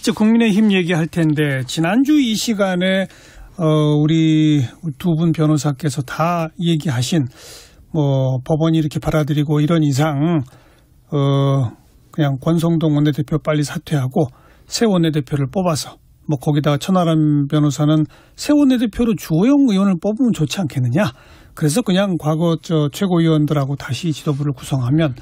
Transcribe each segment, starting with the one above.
이제 국민의힘 얘기할 텐데 지난주 이 시간에 우리 두 분 변호사께서 다 얘기하신 뭐 법원이 이렇게 받아들이고 이런 이상 그냥 권성동 원내대표 빨리 사퇴하고 새 원내대표를 뽑아서 뭐 거기다가 천하람 변호사는 새 원내대표로 주호영 의원을 뽑으면 좋지 않겠느냐. 그래서 그냥 과거 최고위원들하고 다시 지도부를 구성하면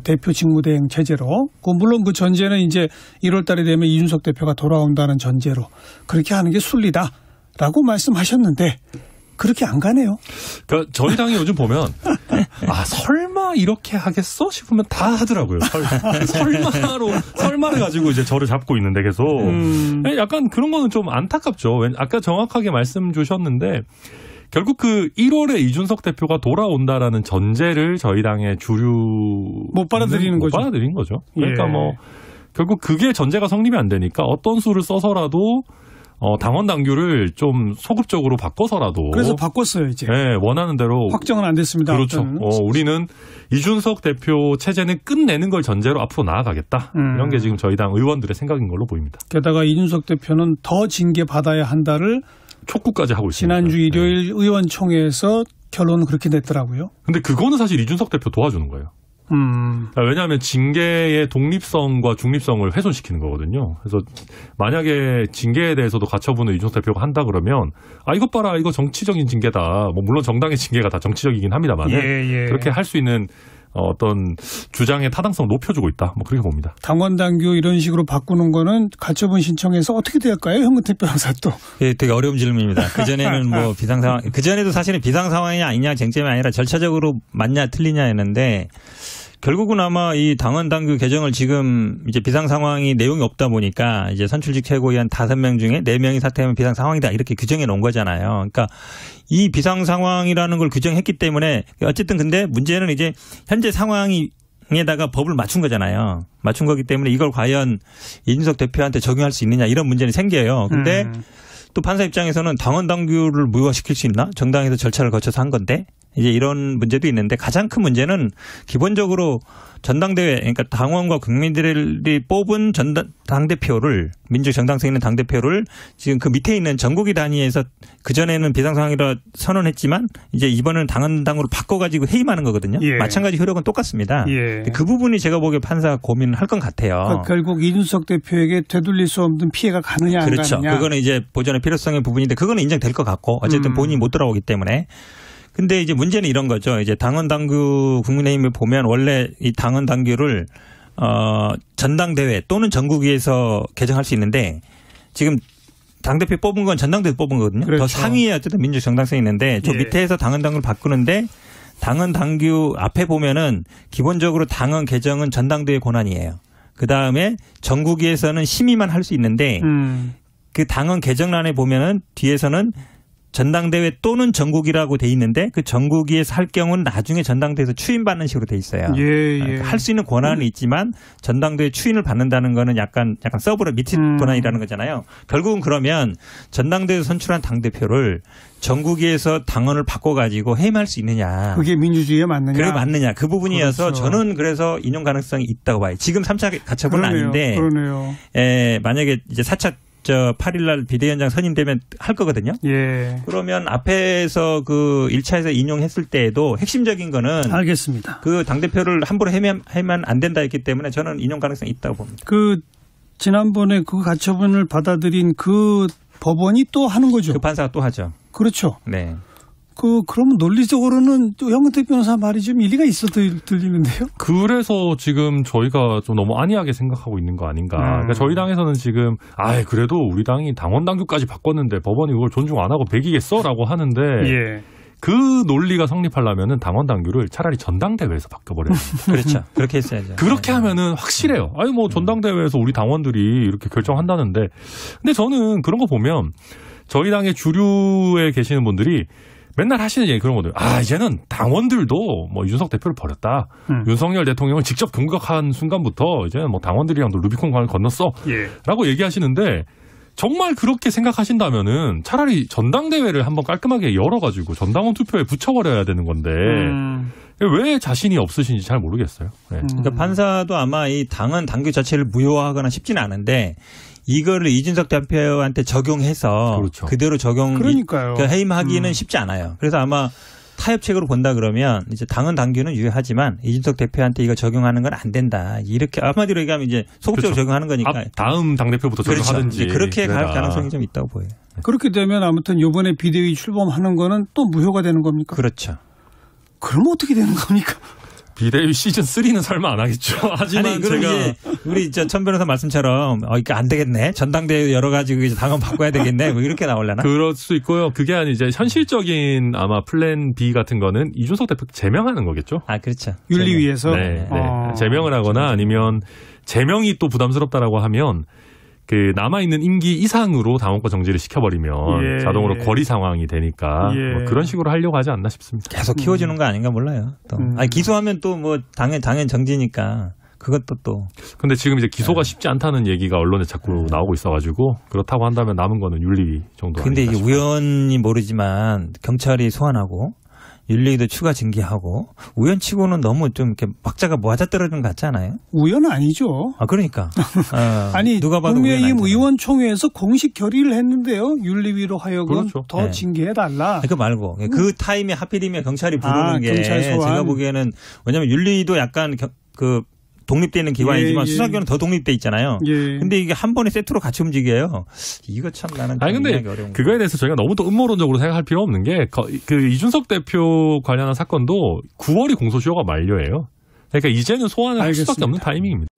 대표 직무대행 체제로 물론 그 전제는 이제 1월 달에 되면 이준석 대표가 돌아온다는 전제로 그렇게 하는 게 순리다라고 말씀하셨는데 그렇게 안 가네요. 그러니까 저희 당이 요즘 보면 설마 이렇게 하겠어 싶으면 다 하더라고요. 설마를 가지고 이제 저를 잡고 있는데 계속 약간 그런 거는 좀 안타깝죠. 아까 정확하게 말씀 주셨는데 결국 그 1월에 이준석 대표가 돌아온다라는 전제를 저희 당의 주류 못 받아들이는 거죠. 못 받아들인 거죠. 그러니까 뭐 결국 그게 전제가 성립이 안 되니까 어떤 수를 써서라도 당원 당규를 좀 소급적으로 바꿔서라도. 그래서 바꿨어요, 이제. 네, 원하는 대로. 확정은 안 됐습니다. 그렇죠. 우리는 이준석 대표 체제는 끝내는 걸 전제로 앞으로 나아가겠다. 이런 게 지금 저희 당 의원들의 생각인 걸로 보입니다. 게다가 이준석 대표는 더 징계 받아야 한다를 촉구까지 하고 있습니다. 지난주 일요일 의원총회에서 결론은 그렇게 냈더라고요. 근데 그거는 사실 이준석 대표 도와주는 거예요. 왜냐하면 징계의 독립성과 중립성을 훼손시키는 거거든요. 그래서 만약에 징계에 대해서도 가처분을 이준석 대표가 한다 그러면 이것 봐라 이거 정치적인 징계다. 뭐 물론 정당의 징계가 다 정치적이긴 합니다만 그렇게 할 수 있는 어떤 주장의 타당성을 높여주고 있다. 뭐 그렇게 봅니다. 당원 당규 이런 식으로 바꾸는 거는 가처분 신청해서 어떻게 될까요? 현근택 변호사 또. 예, 되게 어려운 질문입니다. 그전에는 뭐 비상 상황, 그전에도 사실은 비상 상황이냐 아니냐 쟁점이 아니라 절차적으로 맞냐 틀리냐였는데 결국은 아마 이 당원 당규 개정을 지금 이제 비상 상황이 내용이 없다 보니까 이제 선출직 최고위원 5명 중에 4명이 사퇴하면 비상 상황이다 이렇게 규정해 놓은 거잖아요. 그러니까 이 비상 상황이라는 걸 규정했기 때문에 어쨌든 근데 문제는 이제 현재 상황에다가 법을 맞춘 거잖아요. 맞춘 거기 때문에 이걸 과연 이준석 대표한테 적용할 수 있느냐 이런 문제는 생겨요. 근데 또 판사 입장에서는 당원 당규를 무효화시킬 수 있나? 정당에서 절차를 거쳐서 한 건데 이제 이런 문제도 있는데 가장 큰 문제는 기본적으로 전당대회 그러니까 당원과 국민들이 뽑은 당대표를 민주 정당성 있는 당대표를 지금 그 밑에 있는 전국위 단위에서 그전에는 비상상황이라 선언했지만 이제 이번에는 당원당으로 바꿔가지고 해임하는 거거든요. 예. 마찬가지 효력은 똑같습니다. 예. 그 부분이 제가 보기에 판사가 고민을 할 것 같아요. 그러니까 결국 이준석 대표에게 되돌릴 수 없는 피해가 가느냐 안 그렇죠. 가느냐. 그거는 이제 보존의 필요성의 부분인데 그거는 인정될 것 같고 어쨌든 본인이 못 돌아오기 때문에. 근데 이제 문제는 이런 거죠. 이제 당원 당규 국민의힘을 보면 원래 이 당원 당규를 전당대회 또는 전국위에서 개정할 수 있는데 지금 당대표 뽑은 건 전당대회 뽑은 거거든요. 그렇죠. 더 상위에 어쨌든 민주 정당성이 있는데 저 밑에서 당원 당규를 바꾸는데 당원 당규 앞에 보면은 기본적으로 당원 개정은 전당대회 권한이에요. 그다음에 전국위에서는 심의만 할 수 있는데 그 당원 개정란에 보면은 뒤에서는 전당대회 또는 전국이라고 돼 있는데 그 전국위에서 할 경우는 나중에 전당대회에서 추인받는 식으로 돼 있어요. 예. 할 수 있는 권한은 있지만 전당대회 추인을 받는다는 거는 약간 서브로 밑에 권한이라는 거잖아요. 결국은 그러면 전당대회에서 선출한 당대표를 전국위에서 당원을 바꿔가지고 해임할 수 있느냐. 그게 민주주의에 맞느냐. 그게 맞느냐. 그 부분이어서 그렇죠. 저는 그래서 인용 가능성이 있다고 봐요. 지금 3차 가처분은 아닌데 그러네요. 만약에 이제 4차 8일 날 비대위원장 선임되면 할 거거든요. 예. 그러면 앞에서 그 1차에서 인용했을 때에도 핵심적인 거는 알겠습니다. 그 당대표를 함부로 해면 안 된다 했기 때문에 저는 인용 가능성이 있다고 봅니다. 그 지난번에 그 가처분을 받아들인 그 법원이 또 하는 거죠. 그 판사가 또 하죠. 그렇죠. 네. 그러면 논리적으로는 또 현근택 변호사 말이 좀 일리가 있어 들리는데요. 그래서 지금 저희가 좀 너무 안이하게 생각하고 있는 거 아닌가. 그러니까 저희 당에서는 지금 그래도 우리 당이 당원 당규까지 바꿨는데 법원이 그걸 존중 안 하고 배기겠어라고 하는데 예. 그 논리가 성립하려면은 당원 당규를 차라리 전당대회에서 바꿔버려야 됩니다. 그렇죠. 그렇게 했어야죠. 그렇게 하면은 확실해요. 뭐 전당대회에서 우리 당원들이 이렇게 결정한다는데. 근데 저는 그런 거 보면 저희 당의 주류에 계시는 분들이 맨날 하시는 얘기 그런 거들. 이제는 당원들도 뭐 이준석 대표를 버렸다. 윤석열 대통령을 직접 공격한 순간부터 이제는 뭐 당원들이랑도 루비콘 강을 건넜어. 예. 라고 얘기하시는데 정말 그렇게 생각하신다면은 차라리 전당대회를 한번 깔끔하게 열어가지고 전당원 투표에 붙여버려야 되는 건데 왜 자신이 없으신지 잘 모르겠어요. 네. 그러니까 판사도 아마 이 당헌 당규 자체를 무효화하거나 쉽지는 않은데 이거를 이준석 대표한테 적용해서 그렇죠. 그대로 적용 그러니까요. 해임하기는 쉽지 않아요. 그래서 아마 타협책으로 본다 그러면 이제 당헌 당규는 유효하지만 이준석 대표한테 이거 적용하는 건 안 된다. 이렇게 한마디로 얘기하면 이제 소극적으로 그렇죠. 적용하는 거니까. 다음 당대표부터 적용하든지. 그렇죠. 그렇게 갈 그래라. 가능성이 좀 있다고 보여요. 그렇게 되면 아무튼 이번에 비대위 출범하는 거는 또 무효가 되는 겁니까? 그렇죠. 그럼 어떻게 되는 겁니까? 비대위 시즌 3는 설마 안 하겠죠. 하지만 아니, 그럼 제가 이제 우리 천 변호사 말씀처럼 이게 안 되겠네. 전당대회 열어가지고 이제 당헌 바꿔야 되겠네. 뭐 이렇게 나오려나? 그럴 수 있고요. 그게 아니 이제 현실적인 아마 플랜 B 같은 거는 이준석 대표 제명하는 거겠죠. 아, 그렇죠. 윤리위에서? 네, 네. 제명을 하거나 아니면 제명이 또 부담스럽다라고 하면 그 남아있는 임기 이상으로 당원권 정지를 시켜버리면 예. 자동으로 거리 상황이 되니까 예. 뭐 그런 식으로 하려고 하지 않나 싶습니다. 계속 키워주는 거 아닌가 몰라요. 또. 아니, 기소하면 또 뭐 당연 정지니까 그것도 또. 근데 지금 이제 기소가 쉽지 않다는 얘기가 언론에 자꾸 나오고 있어가지고 그렇다고 한다면 남은 거는 윤리위 정도. 근데 이게 아닐까 싶어요. 우연히 모르지만 경찰이 소환하고 윤리위도 추가 징계하고 우연치고는 너무 좀 이렇게 박자가 맞아떨어지는 것 같지 않아요? 우연 아니죠. 아, 그러니까. 아니, 누가 봐도 국민의힘 우연 의원총회에서 공식 결의를 했는데요. 윤리위로 하여금 그렇죠. 더 네. 징계해달라. 그거 말고 그 타임에 하필이면 경찰이 부르는 게 경찰 소환. 제가 보기에는 왜냐하면 윤리위도 약간 그 독립돼 있는 기관이지만 예, 예. 수사기관은 더 독립돼 있잖아요. 예. 근데 이게 한 번에 세트로 같이 움직여요. 이거 참 나는 아니 근데 이해하기 어려운 그거에 대해서 저희가 너무 또 음모론적으로 생각할 필요 없는 게 그 이준석 대표 관련한 사건도 9월이 공소시효가 만료예요. 그러니까 이제는 소환을 할 수밖에 알겠습니다. 없는 타이밍입니다.